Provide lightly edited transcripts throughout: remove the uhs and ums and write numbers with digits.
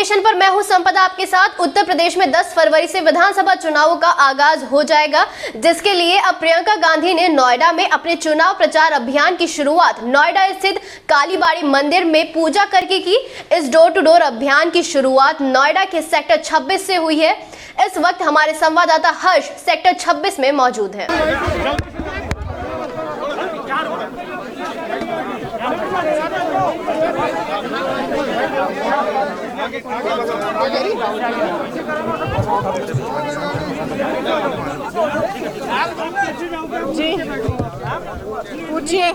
Station पर मैं हूं संपदा आपके साथ। उत्तर प्रदेश में 10 फरवरी से विधानसभा चुनावों का आगाज हो जाएगा, जिसके लिए अब प्रियंका गांधी ने नोएडा में अपने चुनाव प्रचार अभियान की शुरुआत नोएडा स्थित कालीबाड़ी मंदिर में पूजा करके की। इस डोर टू डोर अभियान की शुरुआत नोएडा के सेक्टर 26 से हुई है। इस वक्त हमारे संवाददाता हर्ष सेक्टर 26 में मौजूद है। जी पूछिए।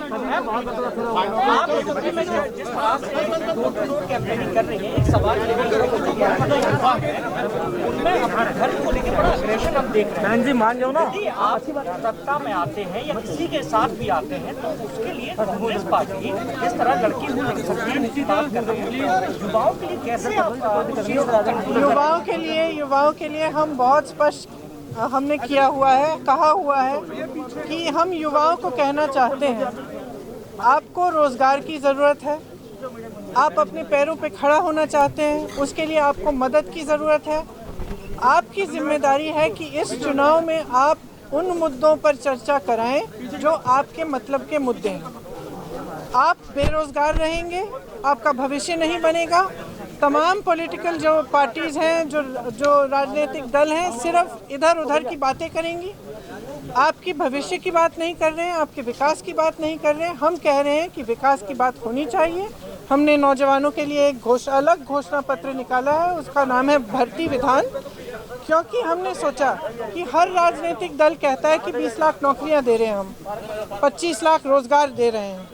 कैंपेनिंग कर रही है, एक सवाल घर को लेकर बड़ा अग्रेशन हम देख रहे हैं। जी मान जाओ ना, आप सत्ता में आते हैं या किसी के साथ भी आते हैं तो उसके लिए कांग्रेस पार्टी इस तरह लड़की बात कर रही है। युवाओं के लिए कैसे युवाओं के लिए हम बहुत स्पष्ट हमने किया हुआ है, कहा हुआ है कि हम युवाओं को कहना चाहते हैं, आपको रोजगार की ज़रूरत है, आप अपने पैरों पे खड़ा होना चाहते हैं, उसके लिए आपको मदद की ज़रूरत है। आपकी जिम्मेदारी है कि इस चुनाव में आप उन मुद्दों पर चर्चा कराएं जो आपके मतलब के मुद्दे हैं। आप बेरोजगार रहेंगे, आपका भविष्य नहीं बनेगा। तमाम पॉलिटिकल जो पार्टीज़ हैं, जो राजनीतिक दल हैं, सिर्फ इधर उधर की बातें करेंगी, आपकी भविष्य की बात नहीं कर रहे हैं, आपके विकास की बात नहीं कर रहे हैं। हम कह रहे हैं कि विकास की बात होनी चाहिए। हमने नौजवानों के लिए एक अलग घोषणा पत्र निकाला है, उसका नाम है भर्ती विधान, क्योंकि हमने सोचा कि हर राजनीतिक दल कहता है कि 20 लाख नौकरियां दे रहे हैं, हम 25 लाख रोजगार दे रहे हैं,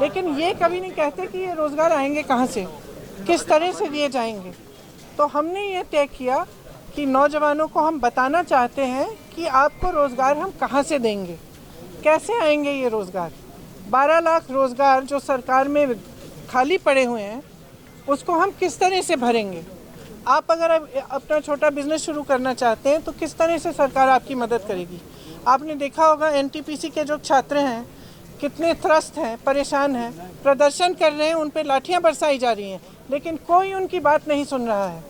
लेकिन ये कभी नहीं कहते कि ये रोजगार आएंगे कहाँ से, किस तरह से दिए जाएंगे। तो हमने ये तय किया कि नौजवानों को हम बताना चाहते हैं कि आपको रोज़गार हम कहाँ से देंगे, कैसे आएंगे ये रोज़गार। 12 लाख रोज़गार जो सरकार में खाली पड़े हुए हैं, उसको हम किस तरह से भरेंगे। आप अगर अपना छोटा बिजनेस शुरू करना चाहते हैं तो किस तरह से सरकार आपकी मदद करेगी। आपने देखा होगा एनटीपीसी के जो छात्र हैं कितने त्रस्त हैं, परेशान हैं, प्रदर्शन कर रहे हैं, उन पे लाठियां बरसाई जा रही हैं, लेकिन कोई उनकी बात नहीं सुन रहा है।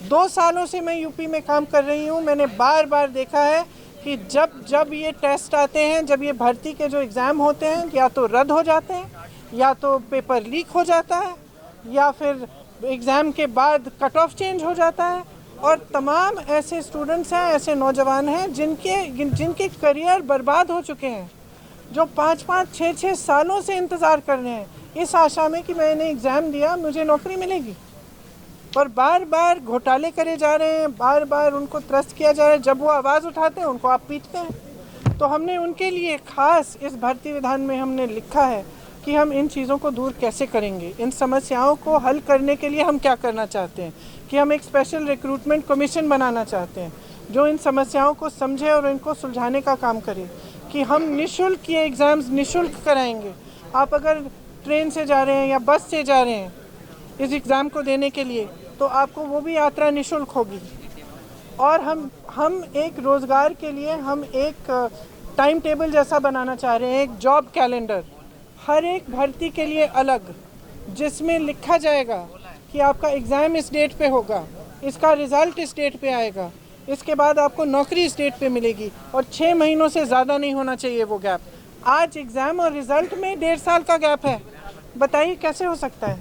2 सालों से मैं यूपी में काम कर रही हूँ, मैंने बार बार देखा है कि जब ये टेस्ट आते हैं, जब ये भर्ती के जो एग्ज़ाम होते हैं, या तो रद्द हो जाते हैं, या तो पेपर लीक हो जाता है, या फिर एग्ज़ाम के बाद कट ऑफ चेंज हो जाता है। और तमाम ऐसे स्टूडेंट्स हैं, ऐसे नौजवान हैं जिनके करियर बर्बाद हो चुके हैं, जो 5-5, 6-6 सालों से इंतज़ार कर रहे हैं इस आशा में कि मैंने एग्ज़ाम दिया, मुझे नौकरी मिलेगी। और बार बार घोटाले करे जा रहे हैं, बार बार उनको त्रस्त किया जा रहा है। जब वो आवाज़ उठाते हैं उनको आप पीटते हैं। तो हमने उनके लिए ख़ास इस भर्ती विधान में हमने लिखा है कि हम इन चीज़ों को दूर कैसे करेंगे, इन समस्याओं को हल करने के लिए हम क्या करना चाहते हैं कि हम एक स्पेशल रिक्रूटमेंट कमीशन बनाना चाहते हैं जो इन समस्याओं को समझे और इनको सुलझाने का काम करे, कि हम निःशुल्क ये एग्ज़ाम्स निःशुल्क कराएंगे। आप अगर ट्रेन से जा रहे हैं या बस से जा रहे हैं इस एग्ज़ाम को देने के लिए, तो आपको वो भी यात्रा निःशुल्क होगी। और हम एक रोज़गार के लिए हम एक टाइम टेबल जैसा बनाना चाह रहे हैं, एक जॉब कैलेंडर, हर एक भर्ती के लिए अलग, जिसमें लिखा जाएगा कि आपका एग्ज़ाम इस डेट पे होगा, इसका रिज़ल्ट इस डेट पे आएगा, इसके बाद आपको नौकरी इस डेट पे मिलेगी, और 6 महीनों से ज़्यादा नहीं होना चाहिए वो गैप। आज एग्ज़ाम और रिज़ल्ट में 1.5 साल का गैप है। बताइए कैसे हो सकता है,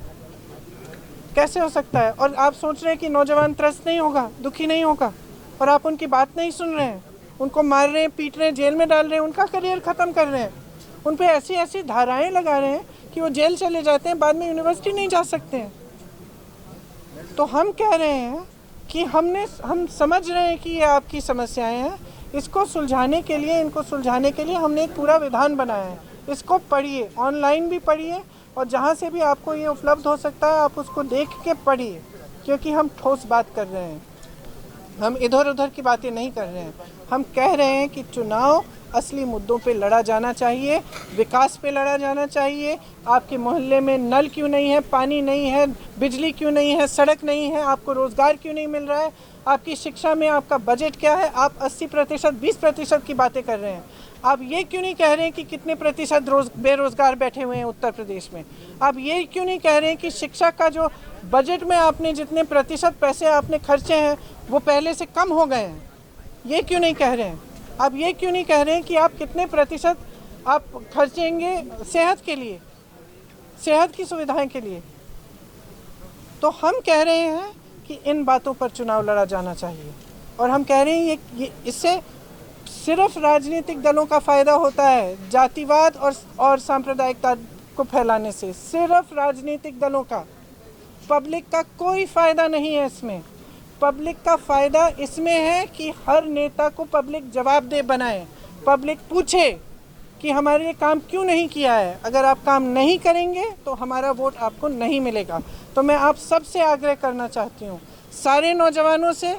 कैसे हो सकता है। और आप सोच रहे हैं कि नौजवान त्रस्त नहीं होगा, दुखी नहीं होगा, और आप उनकी बात नहीं सुन रहे हैं, उनको मार रहे हैं, पीट रहे हैं, जेल में डाल रहे हैं, उनका करियर ख़त्म कर रहे हैं, उन पे ऐसी ऐसी धाराएं लगा रहे हैं कि वो जेल चले जाते हैं, बाद में यूनिवर्सिटी नहीं जा सकते हैं। तो हम कह रहे हैं कि हम समझ रहे हैं कि ये आपकी समस्याएं हैं, इसको सुलझाने के लिए, इनको सुलझाने के लिए हमने एक पूरा विधान बनाया है। इसको पढ़िए, ऑनलाइन भी पढ़िए, और जहाँ से भी आपको ये उपलब्ध हो सकता है आप उसको देख के पढ़िए, क्योंकि हम ठोस बात कर रहे हैं, हम इधर उधर की बातें नहीं कर रहे हैं। हम कह रहे हैं कि चुनाव असली मुद्दों पे लड़ा जाना चाहिए, विकास पे लड़ा जाना चाहिए। आपके मोहल्ले में नल क्यों नहीं है, पानी नहीं है, बिजली क्यों नहीं है, सड़क नहीं है, आपको रोज़गार क्यों नहीं मिल रहा है, आपकी शिक्षा में आपका बजट क्या है। आप 80%, 20% की बातें कर रहे हैं। आप ये क्यों नहीं कह रहे हैं कि कितने प्रतिशत बेरोजगार बैठे हुए हैं उत्तर प्रदेश में? आप ये क्यों नहीं कह रहे हैं कि शिक्षा का जो बजट में आपने जितने प्रतिशत पैसे आपने खर्चे हैं वो पहले से कम हो गए हैं? ये क्यों नहीं कह रहे हैं? आप ये क्यों नहीं कह रहे हैं कि आप कितने प्रतिशत आप खर्चेंगे सेहत के लिए, सेहत की सुविधाएं के लिए? तो हम कह रहे हैं कि इन बातों पर चुनाव लड़ा जाना चाहिए और हम कह रहे हैं ये इससे सिर्फ राजनीतिक दलों का फ़ायदा होता है, जातिवाद और सांप्रदायिकता को फैलाने से सिर्फ राजनीतिक दलों का, पब्लिक का कोई फ़ायदा नहीं है इसमें। पब्लिक का फ़ायदा इसमें है कि हर नेता को पब्लिक जवाबदेह बनाए, पब्लिक पूछे कि हमारे लिए काम क्यों नहीं किया है। अगर आप काम नहीं करेंगे तो हमारा वोट आपको नहीं मिलेगा। तो मैं आप सबसे आग्रह करना चाहती हूँ, सारे नौजवानों से,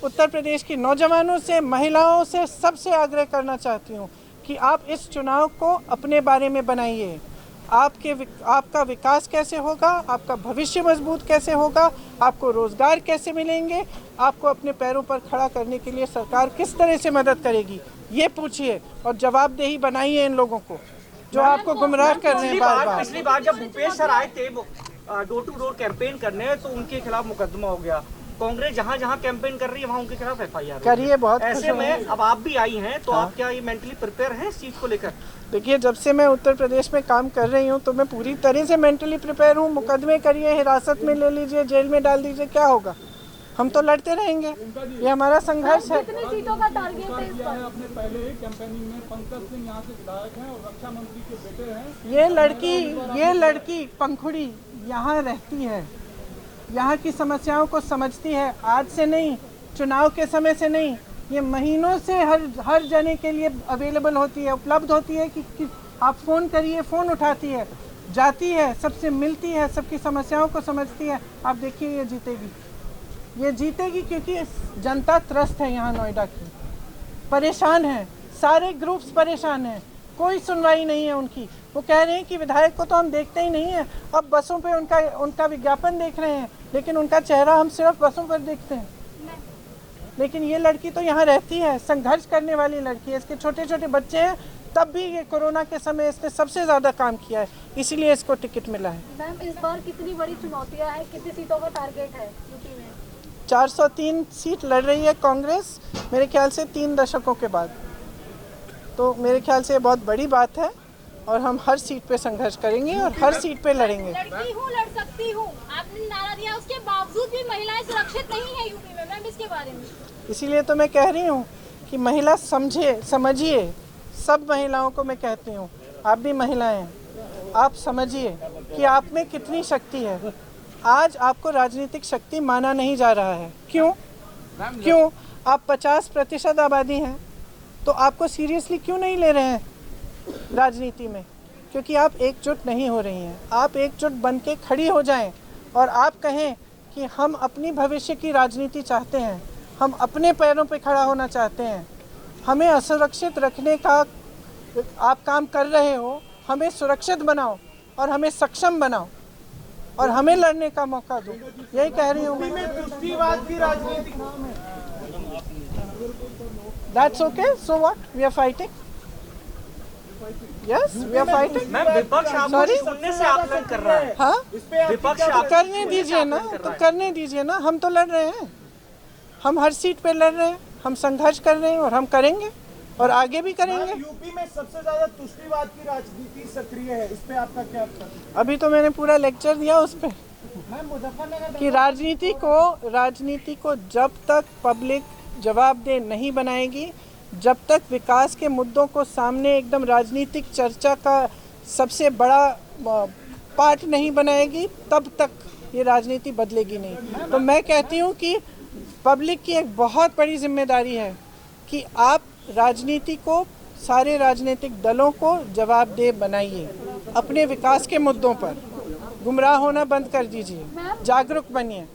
उत्तर प्रदेश के नौजवानों से, महिलाओं से, सबसे आग्रह करना चाहती हूँ कि आप इस चुनाव को अपने बारे में बनाइए। आपका विकास कैसे होगा, आपका भविष्य मजबूत कैसे होगा, आपको रोज़गार कैसे मिलेंगे, आपको अपने पैरों पर खड़ा करने के लिए सरकार किस तरह से मदद करेगी, ये पूछिए और जवाबदेही बनाइए इन लोगों को जो आपको गुमराह कर रहे हैं बार बार। पिछली बार जब भूपेश सर आए थे डोर टू डोर कैंपेन करने तो उनके खिलाफ मुकदमा हो गया। कांग्रेस जहाँ जहाँ कैंपेन कर रही है वहाँ उनके खिलाफ FIR करिए। बहुत ऐसे में अब आप भी आई हैं तो आप क्या ये मेंटली प्रिपेयर हैं इस चीज़ को लेकर? देखिए, जब से मैं उत्तर प्रदेश में काम कर रही हूँ तो मैं पूरी तरह से मेंटली प्रिपेयर हूँ। मुकदमे करिए, हिरासत में ले लीजिए, जेल में डाल दीजिए, क्या होगा? हम तो लड़ते रहेंगे, ये हमारा संघर्ष है। कितनी सीटों का टारगेट है इस बार? अपने पहले ही कैंपेनिंग में पंकज सिंह यहाँ से विधायक हैं और रक्षा मंत्री के बेटे हैं। ये लड़की पंखुड़ी यहाँ रहती है, यहाँ की समस्याओं को समझती है। आज से नहीं, चुनाव के समय से नहीं, ये महीनों से हर जने के लिए अवेलेबल होती है, उपलब्ध होती है कि आप फ़ोन करिए, फ़ोन उठाती है, जाती है, सबसे मिलती है, सबकी समस्याओं को समझती है। आप देखिए ये जीतेगी क्योंकि जनता त्रस्त है यहाँ नोएडा की, परेशान है, सारे ग्रुप्स परेशान हैं, कोई सुनवाई नहीं है उनकी। वो कह रहे हैं कि विधायक को तो हम देखते ही नहीं है, अब बसों पे उनका विज्ञापन देख रहे हैं, लेकिन उनका चेहरा हम सिर्फ बसों पर देखते हैं। लेकिन ये लड़की तो यहाँ रहती है, संघर्ष करने वाली लड़की है, इसके छोटे छोटे बच्चे हैं, तब भी ये कोरोना के समय इसने सबसे ज़्यादा काम किया है, इसीलिए इसको टिकट मिला है। मैम, इस बार कितनी बड़ी चुनौतियाँ हैं, कितनी सीटों का टारगेट है यूपी में? 403 सीट लड़ रही है कांग्रेस, मेरे ख्याल से 3 दशकों के बाद। तो मेरे ख्याल से बहुत बड़ी बात है और हम हर सीट पे संघर्ष करेंगे और हर सीट पे लड़ेंगे। लड़की हूँ, लड़ सकती हूँ, आपने नारा दिया, उसके बावजूद भी महिलाएं सुरक्षित नहीं है यूपी में। मैम, इसके बारे में इसीलिए तो मैं कह रही हूँ कि महिला समझिए, सब महिलाओं को मैं कहती हूँ, आप भी महिलाएं हैं, आप समझिए कि आप में कितनी शक्ति है। आज आपको राजनीतिक शक्ति माना नहीं जा रहा है। क्यों? आप 50% आबादी हैं तो आपको सीरियसली क्यों नहीं ले रहे हैं राजनीति में? क्योंकि आप एकजुट नहीं हो रही हैं। आप एकजुट बन के खड़ी हो जाएं और आप कहें कि हम अपनी भविष्य की राजनीति चाहते हैं, हम अपने पैरों पे खड़ा होना चाहते हैं, हमें असुरक्षित रखने का आप काम कर रहे हो, हमें सुरक्षित बनाओ और हमें सक्षम बनाओ और हमें लड़ने का मौका दो। यही कह रही हूँ मैं। तुष्टिवाद की राजनीति। That's okay. So what? We are fighting. Yes, we are fighting. Ma'am, विपक्ष आपको सुनने से आकलन कर रहा है। हाँ, विपक्ष तो करने दीजिए ना, तो करने दीजिए ना। हम तो लड़ रहे हैं, हम हर सीट पे लड़ रहे हैं, हम संघर्ष कर रहे हैं और हम करेंगे और आगे भी करेंगे। यूपी में सबसे ज्यादा तुष्टिवाद की राजनीति सक्रिय है, इस पे आपका क्या? अभी तो मैंने पूरा लेक्चर दिया उस पे कि राजनीति को जब तक पब्लिक जवाबदेह नहीं बनाएगी, जब तक विकास के मुद्दों को सामने एकदम राजनीतिक चर्चा का सबसे बड़ा पार्ट नहीं बनाएगी, तब तक ये राजनीति बदलेगी नहीं। तो मैं कहती हूँ कि पब्लिक की एक बहुत बड़ी जिम्मेदारी है कि आप राजनीति को, सारे राजनीतिक दलों को जवाबदेह बनाइए, अपने विकास के मुद्दों पर गुमराह होना बंद कर दीजिए, जागरूक बनिए।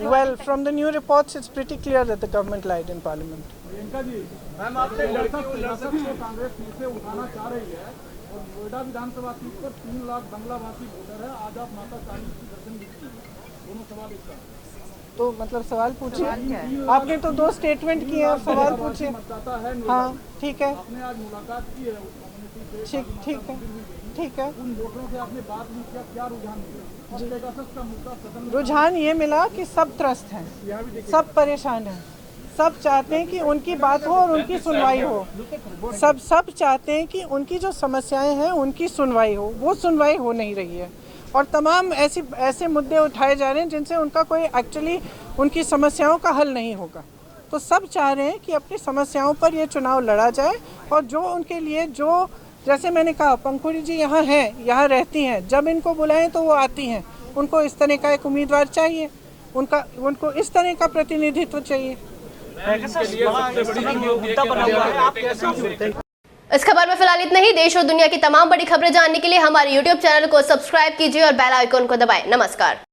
Well, from the new reports, it's pretty clear that the government lied in Parliament. Ma'am, आपने लड़की को कांग्रेस नीचे उठाना चाह रही है और नोएडा विधानसभा सीट पर 3 लाख बंगलाभाषी वोटर है। आज आप माता काली की दर्शन भी किए, दोनों सवाल इसका। तो मतलब सवाल पूछिए। आपने तो 2 स्टेटमेंट किए हैं, सवाल पूछिए। हाँ ठीक है, आपने आज मुलाकात की है कम्युनिटी से, ठीक है। उन वोटरों से आपने बात नहीं किया, क्या रुझान मिला? पेगासस का मुद्दा सदन में रुझान ये मिला कि सब त्रस्त हैं, सब परेशान हैं, सब चाहते हैं कि उनकी बात हो और उनकी सुनवाई हो। सब चाहते हैं कि उनकी जो समस्याएं हैं उनकी सुनवाई हो, वो सुनवाई हो नहीं रही है। और तमाम ऐसे मुद्दे उठाए जा रहे हैं जिनसे उनका कोई एक्चुअली उनकी समस्याओं का हल नहीं होगा। तो सब चाह रहे हैं कि अपनी समस्याओं पर ये चुनाव लड़ा जाए और जो उनके लिए जो, जैसे मैंने कहा, पंखुड़ी जी यहाँ हैं, यहाँ रहती हैं, जब इनको बुलाएं तो वो आती हैं। उनको इस तरह का एक उम्मीदवार चाहिए, उनको इस तरह का प्रतिनिधित्व चाहिए। इस खबर में फिलहाल इतना ही। देश और दुनिया की तमाम बड़ी खबरें जानने के लिए हमारे YouTube चैनल को सब्सक्राइब कीजिए और बेल आइकन को दबाएं। नमस्कार।